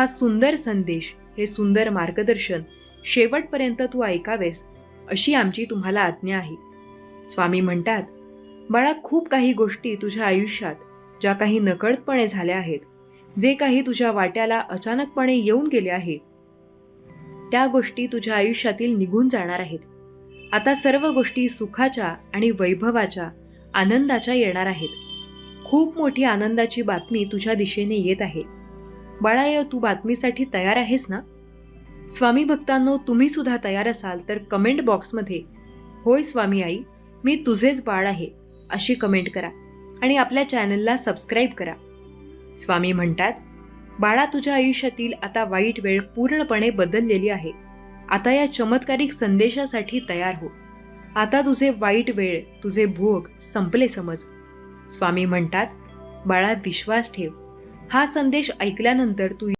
हा सुंदर संदेश, हे सुंदर मार्गदर्शन शेवटपर्यंत तू ऐकावेस अशी आमची तुम्हाला आज्ञा आहे. स्वामी म्हणतात, बाळा, खूप काही गोष्टी तुझ्या आयुष्यात ज्या काही नकळतपणे झाल्या आहेत, जे काही तुझ्या वाट्याला अचानकपणे येऊन गेले आहे, त्या गोष्टी तुझ्या आयुष्यातील निघून जाणार आहेत. आता सर्व गोष्टी सुखाच्या आणि वैभवाच्या, आनंदाच्या येणार आहेत. खूप मोठी आनंदाची बातमी तुझ्या दिशेने येत आहे. बाळा, या तू बातमीसाठी तयार आहेस ना? स्वामी भक्तांनो, तुम्ही सुद्धा तयार असाल तर कमेंट बॉक्समध्ये होय स्वामी आई, मी तुझेच बाळ आहे अशी कमेंट करा आणि आपल्या चॅनलला सबस्क्राईब करा. स्वामी म्हणतात, बाळा, तुझ्या आयुष्यातील आता वाईट वेळ पूर्णपणे बदललेली आहे. आता या चमत्कारिक संदेशासाठी तयार हो. आता तुझे वाईट वेळ, तुझे भोग संपले समज. स्वामी म्हणतात, बाळा, विश्वास ठेव. हा संदेश ऐकल्यानंतर तू